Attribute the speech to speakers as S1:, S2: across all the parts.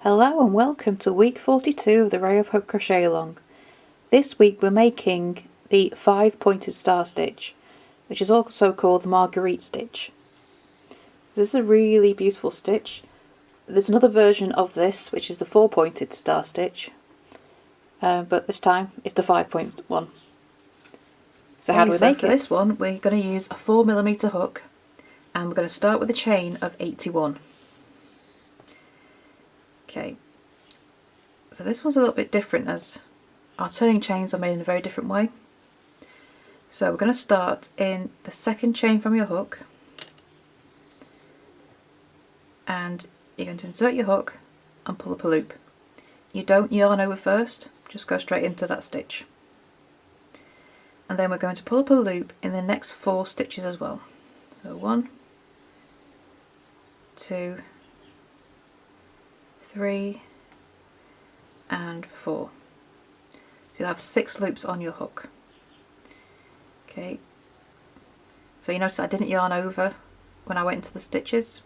S1: Hello and welcome to week 42 of the Ray of Hope Crochet Along. This week we're making the 5-pointed star stitch, which is also called the Marguerite stitch. This is a really beautiful stitch. There's another version of this which is the 4-pointed star stitch, but this time it's the 5-point one. So how do we make it?
S2: For this one we're going to use a 4mm hook, and we're going to start with a chain of 81. Okay, so this one's a little bit different as our turning chains are made in a very different way. So we're going to start in the second chain from your hook, and you're going to insert your hook and pull up a loop. You don't yarn over first, just go straight into that stitch. And then we're going to pull up a loop in the next 4 stitches as well. So 1, 2, 3 and 4. So you'll have 6 loops on your hook. Okay, so you notice I didn't yarn over when I went into the stitches.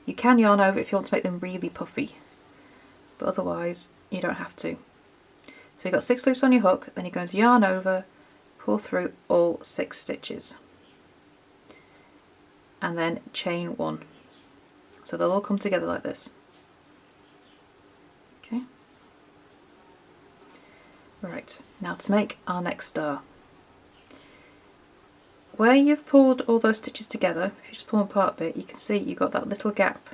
S2: You can yarn over if you want to make them really puffy, but otherwise you don't have to. So you've got 6 loops on your hook, then you're going to yarn over, pull through all 6 stitches, and then chain 1. So they'll all come together like this. Okay. Right, now to make our next star. Where you've pulled all those stitches together, if you just pull them apart a bit, you can see you've got that little gap.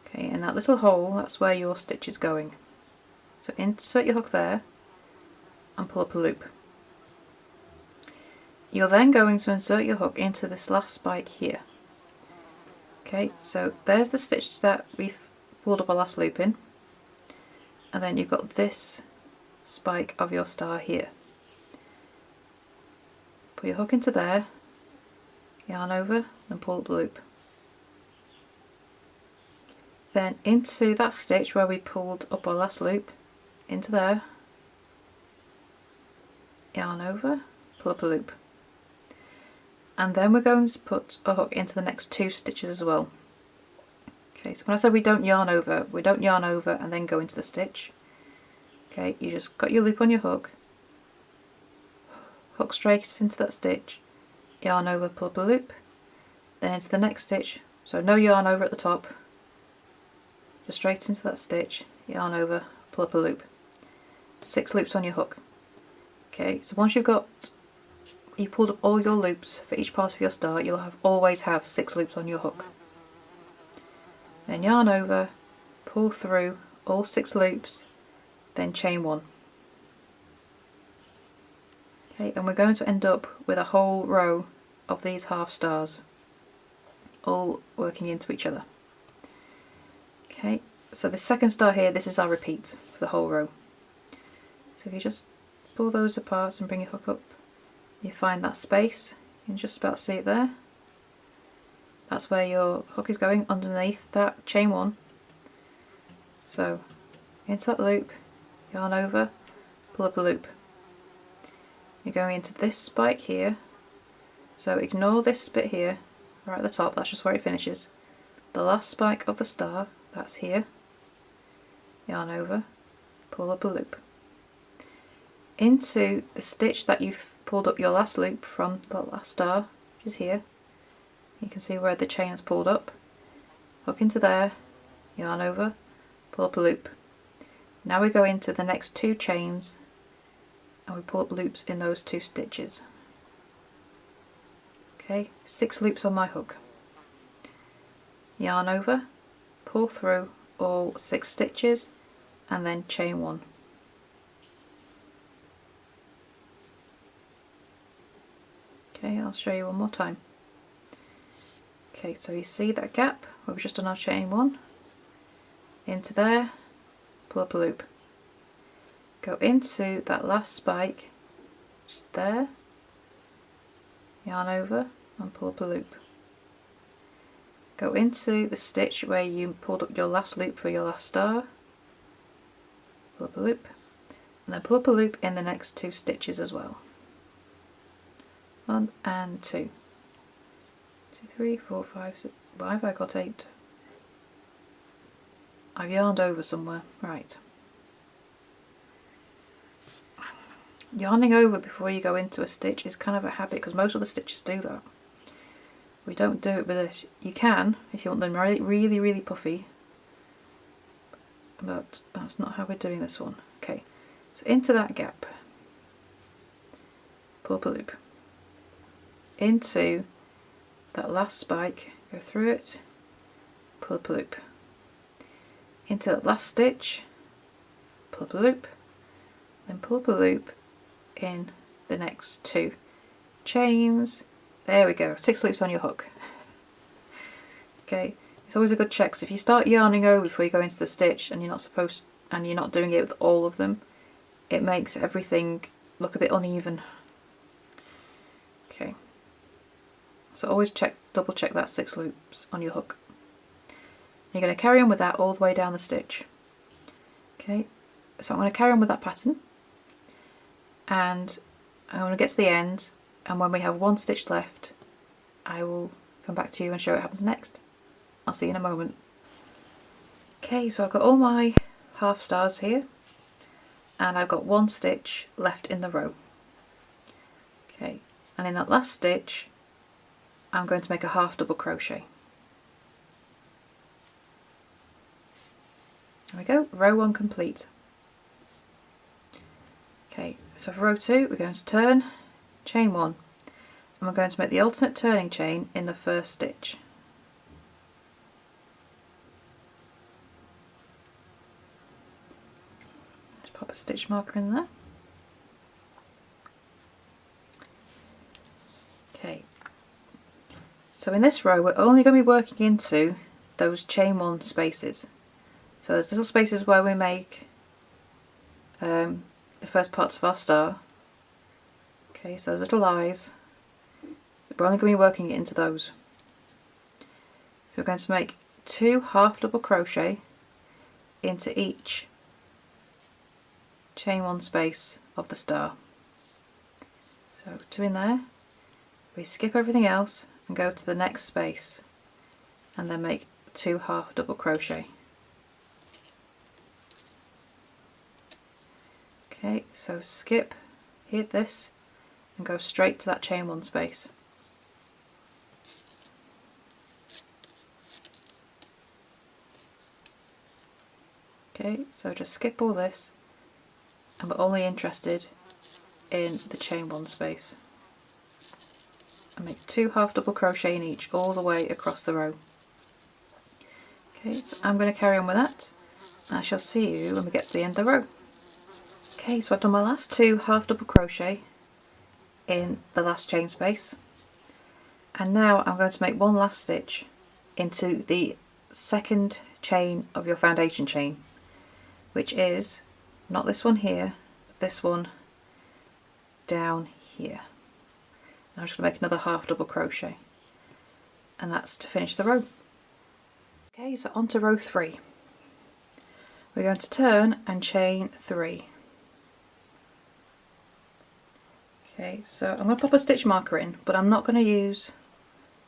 S2: Okay, and that little hole, that's where your stitch is going. So insert your hook there and pull up a loop. You're then going to insert your hook into this last spike here. Okay, so there's the stitch that we've pulled up our last loop in, and then you've got this spike of your star here. Put your hook into there, yarn over, and pull up the loop. Then into that stitch where we pulled up our last loop, into there, yarn over, pull up a loop. And then we're going to put a hook into the next 2 stitches as well. Okay, so when I said we don't yarn over and then go into the stitch. Okay, you just got your loop on your hook, hook straight into that stitch, yarn over, pull up a loop, then into the next stitch, so no yarn over at the top, just straight into that stitch, yarn over, pull up a loop. 6 loops on your hook. Okay, so once you've pulled up all your loops for each part of your star, you'll always have 6 loops on your hook. Then yarn over, pull through all 6 loops, then chain 1. Okay, and we're going to end up with a whole row of these half stars, all working into each other. Okay, so the second star here, this is our repeat for the whole row. So if you just pull those apart and bring your hook up, you find that space, you can just about see it there. That's where your hook is going, underneath that chain 1. So into that loop, yarn over, pull up a loop. You're going into this spike here, so ignore this bit here, right at the top, that's just where it finishes. The last spike of the star, that's here, yarn over, pull up a loop. Into the stitch that you've pulled up your last loop from the last star, which is here. You can see where the chain is pulled up. Hook into there, yarn over, pull up a loop. Now we go into the next 2 chains and we pull up loops in those 2 stitches. Okay, 6 loops on my hook. Yarn over, pull through all 6 stitches and then chain 1. Okay, I'll show you one more time. Okay, so you see that gap where we've just done our chain 1, into there, pull up a loop. Go into that last spike, just there, yarn over and pull up a loop. Go into the stitch where you pulled up your last loop for your last star, pull up a loop, and then pull up a loop in the next 2 stitches as well. 1 and 2. 2, 3, 4, 5, 6, why have I got 8? I've yarned over somewhere. Right. Yarning over before you go into a stitch is kind of a habit because most of the stitches do that. We don't do it with this. You can if you want them really puffy, but that's not how we're doing this one. Okay, so into that gap, pull up a loop. Into that last spike, go through it, pull up a loop. Into that last stitch, pull up a loop, then pull up a loop in the next 2 chains. There we go, 6 loops on your hook. Okay, it's always a good check. So if you start yarning over before you go into the stitch and you're not doing it with all of them, it makes everything look a bit uneven. Okay, so always double check that 6 loops on your hook. You're going to carry on with that all the way down the stitch. Okay, so I'm going to carry on with that pattern, and I'm going to get to the end, and when we have 1 stitch left, I will come back to you and show what happens next. I'll see you in a moment. Okay, so I've got all my half stars here, and I've got 1 stitch left in the row. Okay, and in that last stitch, I'm going to make a half double crochet. There we go, row 1 complete. Okay, so for row 2 we're going to turn, chain 1, and we're going to make the alternate turning chain in the first stitch. Just pop a stitch marker in there. Okay, so in this row we're only going to be working into those chain 1 spaces. So there's little spaces where we make the first parts of our star. Okay, so those little eyes, we're only going to be working into those. So we're going to make 2 half double crochet into each chain 1 space of the star. So 2 in there, we skip everything else and go to the next space and then make 2 half double crochet. Okay, so skip, hit this, and go straight to that chain 1 space. Okay, so just skip all this, and we're only interested in the chain 1 space. And make 2 half double crochet in each all the way across the row. Okay, so I'm going to carry on with that, and I shall see you when we get to the end of the row. Okay, so I've done my last 2 half double crochet in the last chain space, and now I'm going to make 1 last stitch into the second chain of your foundation chain, which is not this one here, but this one down here. And I'm just going to make another half double crochet, and that's to finish the row. Okay, so on to row 3. We're going to turn and chain 3. Okay, so I'm going to pop a stitch marker in, but I'm not going to use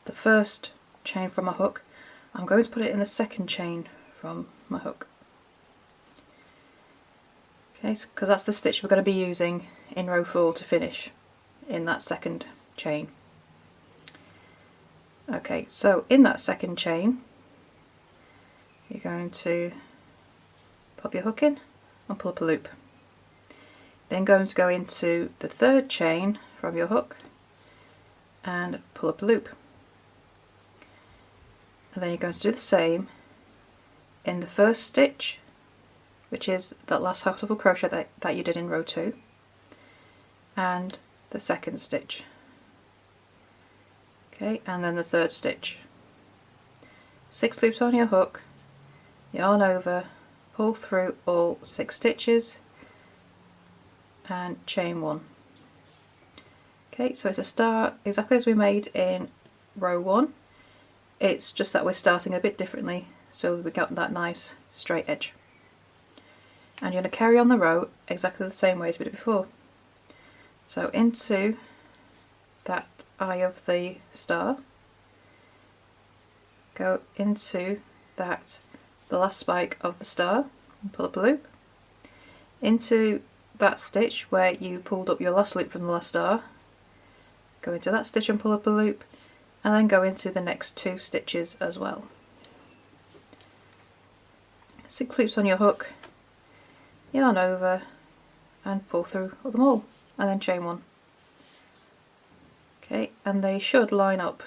S2: the first chain from my hook. I'm going to put it in the second chain from my hook. Okay, because that's the stitch we're going to be using in row 4 to finish in that second chain. Okay, so in that second chain, you're going to pop your hook in and pull up a loop. Then going to go into the third chain from your hook and pull up a loop. And then you're going to do the same in the first stitch, which is that last half double crochet that you did in row 2, and the second stitch. Okay, and then the third stitch. 6 loops on your hook, yarn over, pull through all 6 stitches, and chain 1. Okay, so it's a star exactly as we made in row 1. It's just that we're starting a bit differently, so we got that nice straight edge. And you're going to carry on the row exactly the same way as we did before. So into that eye of the star, go into that the last spike of the star and pull up a loop into that stitch where you pulled up your last loop from the last star, go into that stitch and pull up a loop, and then go into the next 2 stitches as well. 6 loops on your hook, yarn over and pull through them all, and then chain 1. Okay, and they should line up.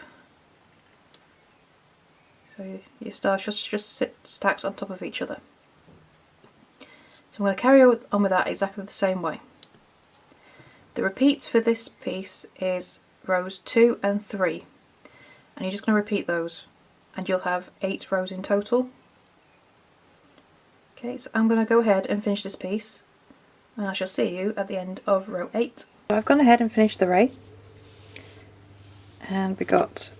S2: So your star just sit stacked on top of each other. So I'm going to carry on with that exactly the same way. The repeats for this piece is rows 2 and 3, and you're just going to repeat those, and you'll have 8 rows in total. Okay, so I'm going to go ahead and finish this piece, and I shall see you at the end of row 8.
S1: So I've gone ahead and finished the ray, and we got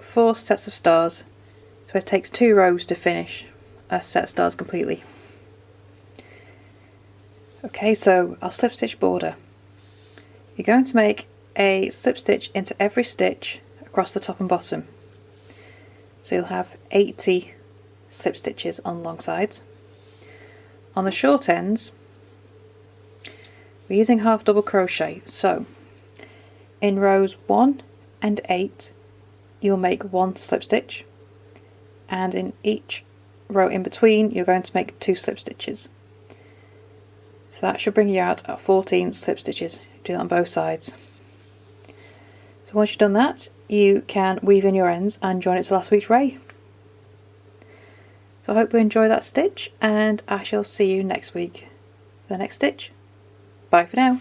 S1: 4 sets of stars, so it takes 2 rows to finish a set of stars completely. Okay, so our slip stitch border. You're going to make a slip stitch into every stitch across the top and bottom. So you'll have 80 slip stitches on long sides. On the short ends, we're using half double crochet, so in rows 1 and 8 you'll make 1 slip stitch, and in each row in between you're going to make 2 slip stitches. So that should bring you out at 14 slip stitches. Do that on both sides. So once you've done that, you can weave in your ends and join it to last week's ray. So I hope you enjoy that stitch, and I shall see you next week for the next stitch. Bye for now.